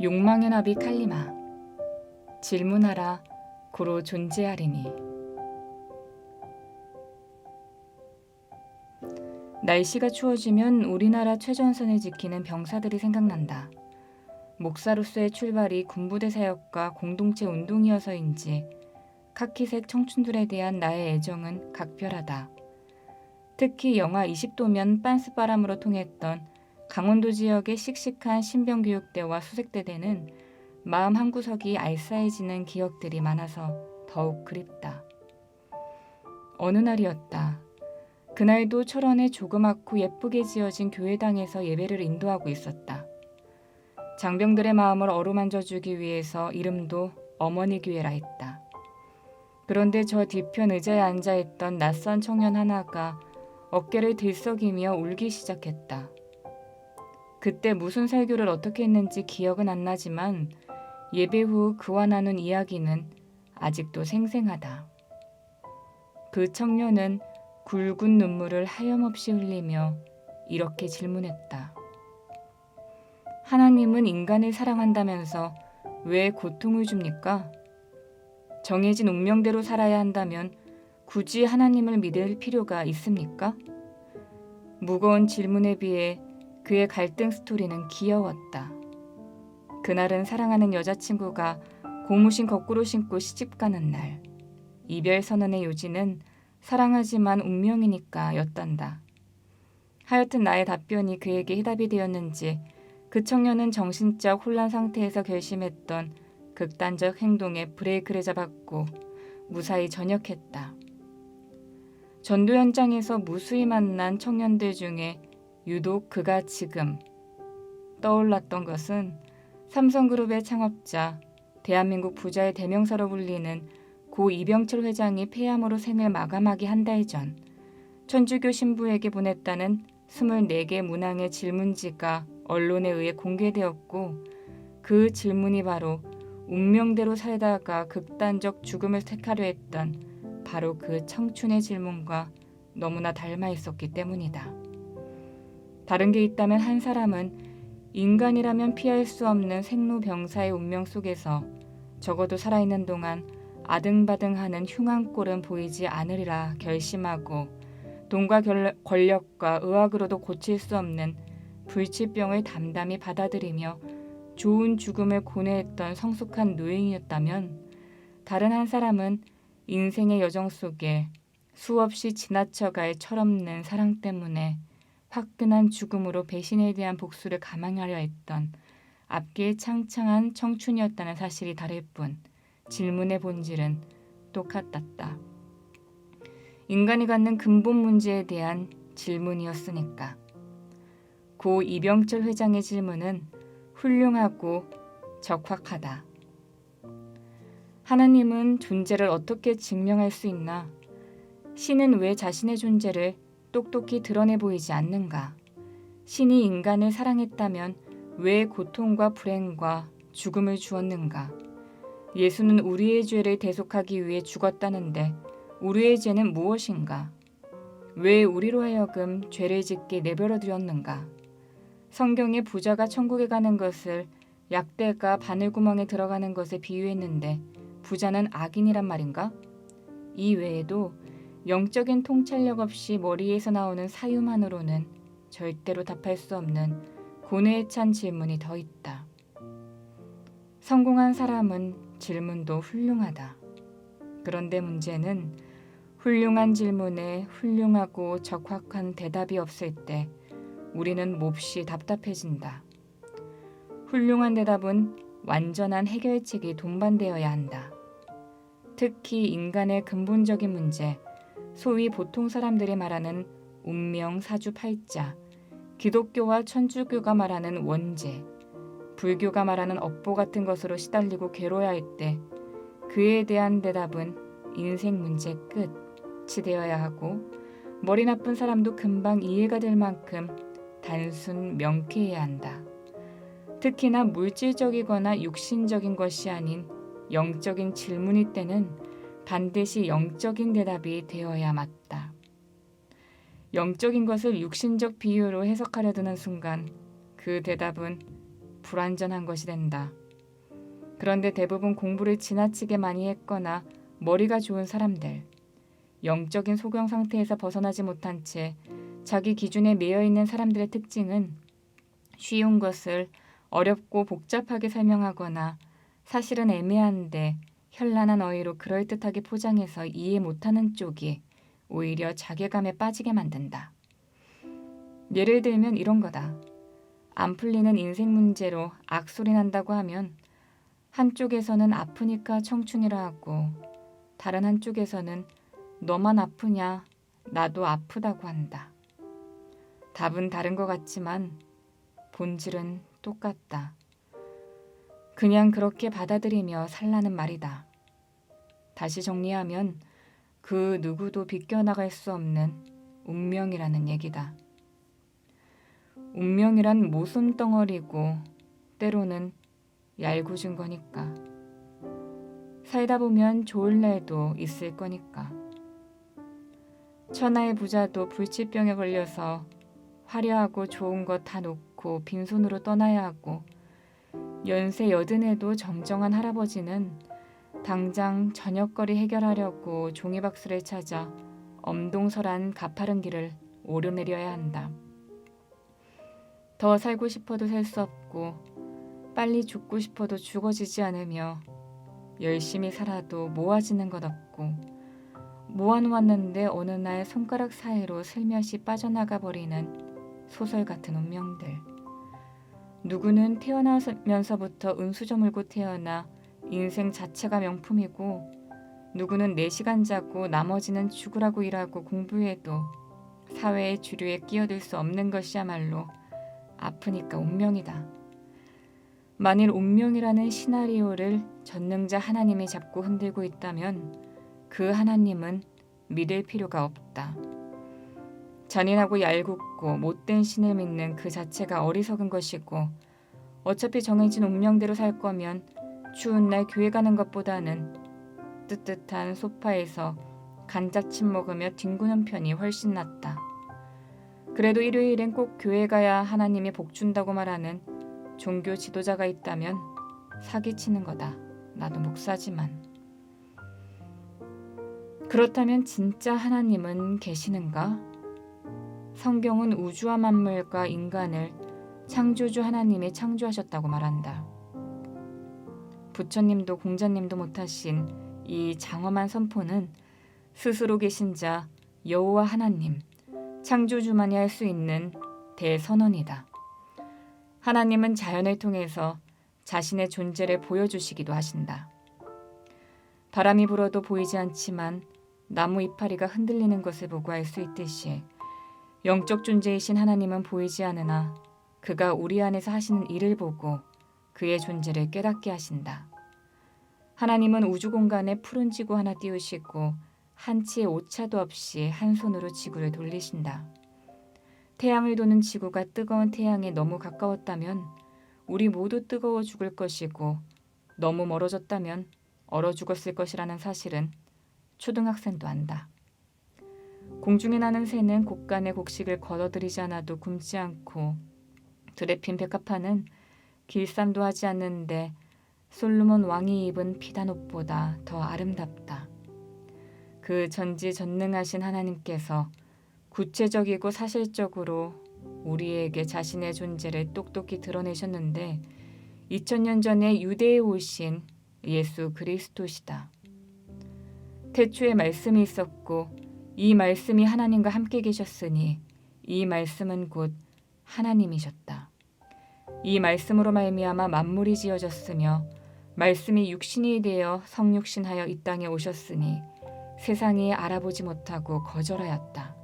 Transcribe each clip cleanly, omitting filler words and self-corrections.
욕망의 나비 칼리마. 질문하라 고로 존재하리니. 날씨가 추워지면 우리나라 최전선을 지키는 병사들이 생각난다. 목사로서의 출발이 군부대 사역과 공동체 운동이어서인지 카키색 청춘들에 대한 나의 애정은 각별하다. 특히 영하 20도면 빤스바람으로 통했던 강원도 지역의 씩씩한 신병교육대와 수색대대는 마음 한구석이 알싸해지는 기억들이 많아서 더욱 그립다. 어느 날이었다. 그날도 철원의 조그맣고 예쁘게 지어진 교회당에서 예배를 인도하고 있었다. 장병들의 마음을 어루만져주기 위해서 이름도 어머니 교회라 했다. 그런데 저 뒤편 의자에 앉아있던 낯선 청년 하나가 어깨를 들썩이며 울기 시작했다. 그때 무슨 설교를 어떻게 했는지 기억은 안 나지만 예배 후 그와 나눈 이야기는 아직도 생생하다. 그 청년은 굵은 눈물을 하염없이 흘리며 이렇게 질문했다. 하나님은 인간을 사랑한다면서 왜 고통을 줍니까? 정해진 운명대로 살아야 한다면 굳이 하나님을 믿을 필요가 있습니까? 무거운 질문에 비해 그의 갈등 스토리는 귀여웠다. 그날은 사랑하는 여자친구가 고무신 거꾸로 신고 시집가는 날. 이별 선언의 요지는 사랑하지만 운명이니까 였단다. 하여튼 나의 답변이 그에게 해답이 되었는지 그 청년은 정신적 혼란 상태에서 결심했던 극단적 행동에 브레이크를 잡았고 무사히 전역했다. 전도 현장에서 무수히 만난 청년들 중에 유독 그가 지금 떠올랐던 것은 삼성그룹의 창업자, 대한민국 부자의 대명사로 불리는 고 이병철 회장이 폐암으로 생을 마감하기 한 달 전 천주교 신부에게 보냈다는 24개 문항의 질문지가 언론에 의해 공개되었고 그 질문이 바로 운명대로 살다가 극단적 죽음을 택하려 했던 바로 그 청춘의 질문과 너무나 닮아 있었기 때문이다. 다른 게 있다면 한 사람은 인간이라면 피할 수 없는 생로병사의 운명 속에서 적어도 살아있는 동안 아등바등하는 흉한 꼴은 보이지 않으리라 결심하고 돈과 권력과 의학으로도 고칠 수 없는 불치병을 담담히 받아들이며 좋은 죽음을 고뇌했던 성숙한 노인이었다면 다른 한 사람은 인생의 여정 속에 수없이 지나쳐갈 철없는 사랑 때문에 화끈한 죽음으로 배신에 대한 복수를 감행하려 했던 앞길 창창한 청춘이었다는 사실이 다를 뿐 질문의 본질은 똑같았다. 인간이 갖는 근본 문제에 대한 질문이었으니까. 고 이병철 회장의 질문은 훌륭하고 적확하다. 하나님은 존재를 어떻게 증명할 수 있나? 신은 왜 자신의 존재를 똑똑히 드러내 보이지 않는가? 신이 인간을 사랑했다면 왜 고통과 불행과 죽음을 주었는가? 예수는 우리의 죄를 대속하기 위해 죽었다는데 우리의 죄는 무엇인가? 왜 우리로 하여금 죄를 짓게 내버려 두었는가? 성경에 부자가 천국에 가는 것을 약대가 바늘구멍에 들어가는 것에 비유했는데 부자는 악인이란 말인가? 이 외에도 영적인 통찰력 없이 머리에서 나오는 사유만으로는 절대로 답할 수 없는 고뇌에 찬 질문이 더 있다. 성공한 사람은 질문도 훌륭하다. 그런데 문제는 훌륭한 질문에 훌륭하고 적확한 대답이 없을 때 우리는 몹시 답답해진다. 훌륭한 대답은 완전한 해결책이 동반되어야 한다. 특히 인간의 근본적인 문제, 소위 보통 사람들이 말하는 운명 사주팔자, 기독교와 천주교가 말하는 원죄, 불교가 말하는 업보 같은 것으로 시달리고 괴로워할 때 그에 대한 대답은 인생 문제 끝이 되어야 하고 머리 나쁜 사람도 금방 이해가 될 만큼 단순 명쾌해야 한다. 특히나 물질적이거나 육신적인 것이 아닌 영적인 질문일 때는 반드시 영적인 대답이 되어야 맞다. 영적인 것을 육신적 비유로 해석하려 드는 순간 그 대답은 불완전한 것이 된다. 그런데 대부분 공부를 지나치게 많이 했거나 머리가 좋은 사람들, 영적인 소경 상태에서 벗어나지 못한 채 자기 기준에 매여 있는 사람들의 특징은 쉬운 것을 어렵고 복잡하게 설명하거나 사실은 애매한데 현란한 어휘로 그럴듯하게 포장해서 이해 못하는 쪽이 오히려 자괴감에 빠지게 만든다. 예를 들면 이런 거다. 안 풀리는 인생 문제로 악소리 난다고 하면 한쪽에서는 아프니까 청춘이라 하고 다른 한쪽에서는 너만 아프냐 나도 아프다고 한다. 답은 다른 것 같지만 본질은 똑같다. 그냥 그렇게 받아들이며 살라는 말이다. 다시 정리하면 그 누구도 비껴나갈 수 없는 운명이라는 얘기다. 운명이란 모순 덩어리고 때로는 얄궂은 거니까. 살다 보면 좋을 날도 있을 거니까. 천하의 부자도 불치병에 걸려서 화려하고 좋은 것 다 놓고 빈손으로 떠나야 하고 연세 80에도 정정한 할아버지는 당장 저녁거리 해결하려고 종이박스를 찾아 엄동설한 가파른 길을 오르내려야 한다. 더 살고 싶어도 살 수 없고 빨리 죽고 싶어도 죽어지지 않으며 열심히 살아도 모아지는 것 없고 모아놓았는데 어느 날 손가락 사이로 슬며시 빠져나가 버리는 소설 같은 운명들. 누구는 태어나면서부터 은수 저물고 태어나 인생 자체가 명품이고 누구는 4시간 자고 나머지는 죽으라고 일하고 공부해도 사회의 주류에 끼어들 수 없는 것이야말로 아프니까 운명이다. 만일 운명이라는 시나리오를 전능자 하나님이 잡고 흔들고 있다면 그 하나님은 믿을 필요가 없다. 잔인하고 얄궂고 못된 신을 믿는 그 자체가 어리석은 것이고 어차피 정해진 운명대로 살 거면 추운 날 교회 가는 것보다는 뜨뜻한 소파에서 감자칩 먹으며 뒹구는 편이 훨씬 낫다. 그래도 일요일엔 꼭 교회 가야 하나님이 복 준다고 말하는 종교 지도자가 있다면 사기치는 거다. 나도 목사지만. 그렇다면 진짜 하나님은 계시는가? 성경은 우주와 만물과 인간을 창조주 하나님이 창조하셨다고 말한다. 부처님도 공자님도 못하신 이 장엄한 선포는 스스로 계신 자 여호와 하나님, 창조주만이 할 수 있는 대선언이다. 하나님은 자연을 통해서 자신의 존재를 보여주시기도 하신다. 바람이 불어도 보이지 않지만 나무 이파리가 흔들리는 것을 보고 알 수 있듯이 영적 존재이신 하나님은 보이지 않으나 그가 우리 안에서 하시는 일을 보고 그의 존재를 깨닫게 하신다. 하나님은 우주 공간에 푸른 지구 하나 띄우시고 한치의 오차도 없이 한 손으로 지구를 돌리신다. 태양을 도는 지구가 뜨거운 태양에 너무 가까웠다면 우리 모두 뜨거워 죽을 것이고 너무 멀어졌다면 얼어 죽었을 것이라는 사실은 초등학생도 안다. 공중에 나는 새는 곡간에 곡식을 걸어들이지 않아도 굶지 않고 들에 핀 백합화는 길쌈도 하지 않는데 솔로몬 왕이 입은 피단 옷보다 더 아름답다. 그 전지전능하신 하나님께서 구체적이고 사실적으로 우리에게 자신의 존재를 똑똑히 드러내셨는데 2000년 전에 유대에 오신 예수 그리스도시다. 태초에 말씀이 있었고 이 말씀이 하나님과 함께 계셨으니 이 말씀은 곧 하나님이셨다. 이 말씀으로 말미암아 만물이 지어졌으며 말씀이 육신이 되어 성육신하여 이 땅에 오셨으니 세상이 알아보지 못하고 거절하였다.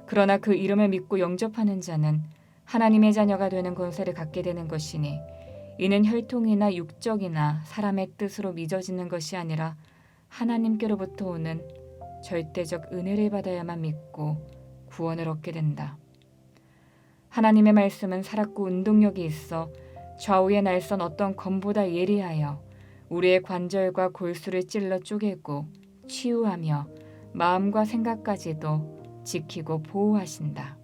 그러나 그 이름을 믿고 영접하는 자는 하나님의 자녀가 되는 권세를 갖게 되는 것이니 이는 혈통이나 육적이나 사람의 뜻으로 맺어지는 것이 아니라 하나님께로부터 오는 절대적 은혜를 받아야만 믿고 구원을 얻게 된다. 하나님의 말씀은 살았고 운동력이 있어 좌우의 날선 어떤 검보다 예리하여 우리의 관절과 골수를 찔러 쪼개고 치유하며 마음과 생각까지도 지키고 보호하신다.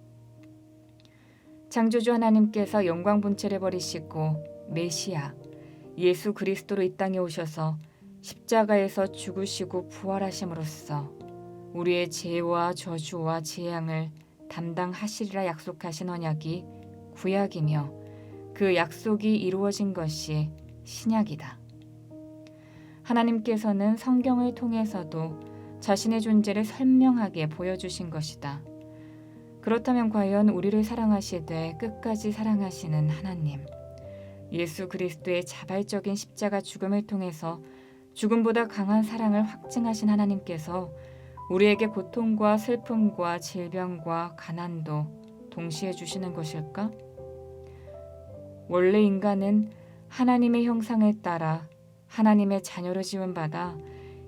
창조주 하나님께서 영광 본체를 버리시고 메시아 예수 그리스도로 이 땅에 오셔서 십자가에서 죽으시고 부활하심으로써 우리의 죄와 저주와 재앙을 담당하시리라 약속하신 언약이 구약이며 그 약속이 이루어진 것이 신약이다. 하나님께서는 성경을 통해서도 자신의 존재를 선명하게 보여주신 것이다. 그렇다면 과연 우리를 사랑하시되 끝까지 사랑하시는 하나님, 예수 그리스도의 자발적인 십자가 죽음을 통해서 죽음보다 강한 사랑을 확증하신 하나님께서 우리에게 고통과 슬픔과 질병과 가난도 동시에 주시는 것일까? 원래 인간은 하나님의 형상을 따라 하나님의 자녀로 지음받아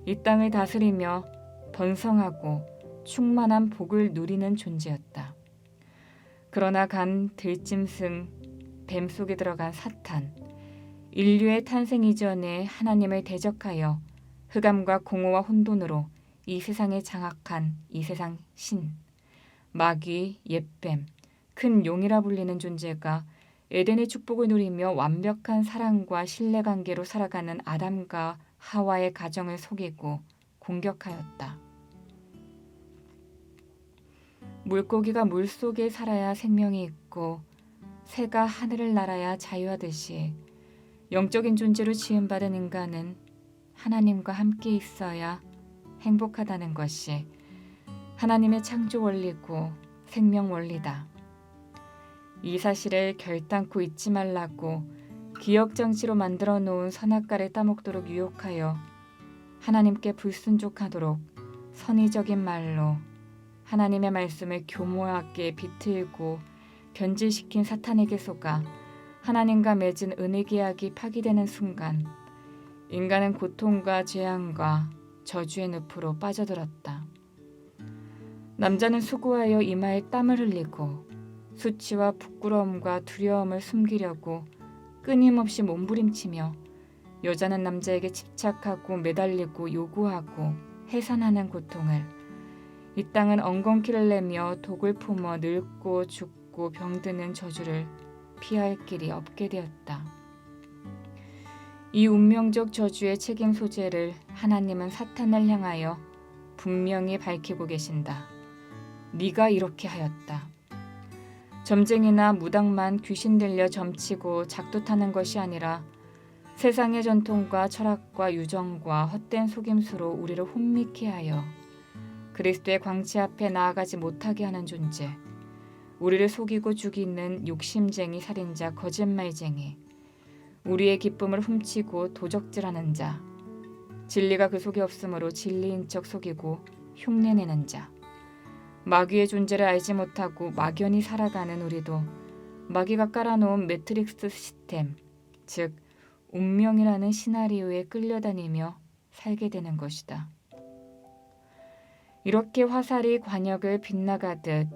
이 땅을 다스리며 번성하고 충만한 복을 누리는 존재였다. 그러나 간, 들짐승, 뱀 속에 들어간 사탄, 인류의 탄생 이전에 하나님을 대적하여 흑암과 공허와 혼돈으로 이 세상에 장악한 이 세상 신, 마귀, 옛뱀, 큰 용이라 불리는 존재가 에덴의 축복을 누리며 완벽한 사랑과 신뢰관계로 살아가는 아담과 하와의 가정을 속이고 공격하였다. 물고기가 물속에 살아야 생명이 있고 새가 하늘을 날아야 자유하듯이 영적인 존재로 지음받은 인간은 하나님과 함께 있어야 행복하다는 것이 하나님의 창조 원리고 생명 원리다. 이 사실을 결단코 잊지 말라고 기억장치로 만들어 놓은 선악과를 따먹도록 유혹하여 하나님께 불순종하도록 선의적인 말로 하나님의 말씀을 교묘하게 비틀고 변질시킨 사탄에게 속아 하나님과 맺은 은혜 계약이 파기되는 순간 인간은 고통과 재앙과 저주의 늪으로 빠져들었다. 남자는 수고하여 이마에 땀을 흘리고 수치와 부끄러움과 두려움을 숨기려고 끊임없이 몸부림치며 여자는 남자에게 집착하고 매달리고 요구하고 해산하는 고통을, 이 땅은 엉겅퀴를 내며 독을 품어 늙고 죽고 병드는 저주를 피할 길이 없게 되었다. 이 운명적 저주의 책임 소재를 하나님은 사탄을 향하여 분명히 밝히고 계신다. 네가 이렇게 하였다. 점쟁이나 무당만 귀신 들려 점치고 작두 타는 것이 아니라 세상의 전통과 철학과 유정과 헛된 속임수로 우리를 혼미케 하여 그리스도의 광채 앞에 나아가지 못하게 하는 존재, 우리를 속이고 죽이는 욕심쟁이 살인자 거짓말쟁이, 우리의 기쁨을 훔치고 도적질하는 자, 진리가 그 속에 없으므로 진리인 척 속이고 흉내내는 자, 마귀의 존재를 알지 못하고 막연히 살아가는 우리도 마귀가 깔아놓은 매트릭스 시스템, 즉 운명이라는 시나리오에 끌려다니며 살게 되는 것이다. 이렇게 화살이 관역을 빗나가듯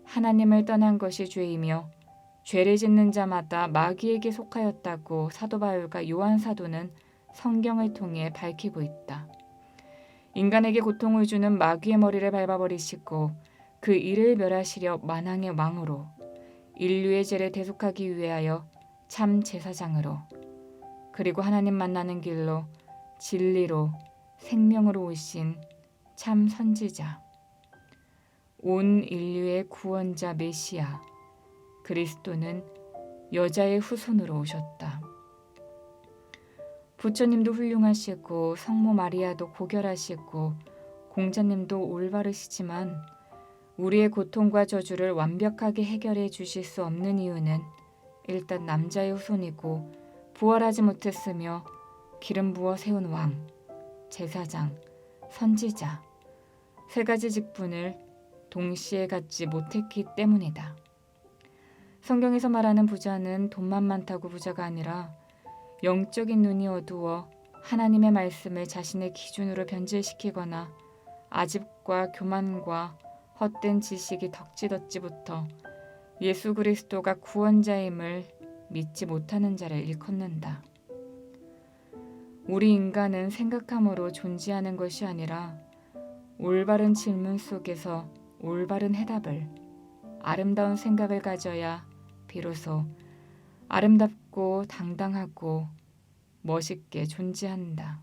하나님을 떠난 것이 죄이며 죄를 짓는 자마다 마귀에게 속하였다고 사도 바울과 요한 사도는 성경을 통해 밝히고 있다. 인간에게 고통을 주는 마귀의 머리를 밟아버리시고 그 이를 멸하시려 만왕의 왕으로 인류의 죄를 대속하기 위하여 참 제사장으로 그리고 하나님 만나는 길로 진리로 생명으로 오신 참 선지자, 온 인류의 구원자 메시아 그리스도는 여자의 후손으로 오셨다. 부처님도 훌륭하시고 성모 마리아도 고결하시고 공자님도 올바르시지만 우리의 고통과 저주를 완벽하게 해결해 주실 수 없는 이유는 일단 남자의 후손이고 부활하지 못했으며 기름 부어 세운 왕, 제사장, 선지자 세 가지 직분을 동시에 갖지 못했기 때문이다. 성경에서 말하는 부자는 돈만 많다고 부자가 아니라 영적인 눈이 어두워 하나님의 말씀을 자신의 기준으로 변질시키거나 아집과 교만과 헛된 지식이 덕지덕지부터 예수 그리스도가 구원자임을 믿지 못하는 자를 일컫는다. 우리 인간은 생각함으로 존재하는 것이 아니라 올바른 질문 속에서 올바른 해답을, 아름다운 생각을 가져야 비로소 아름답고 당당하고 멋있게 존재한다.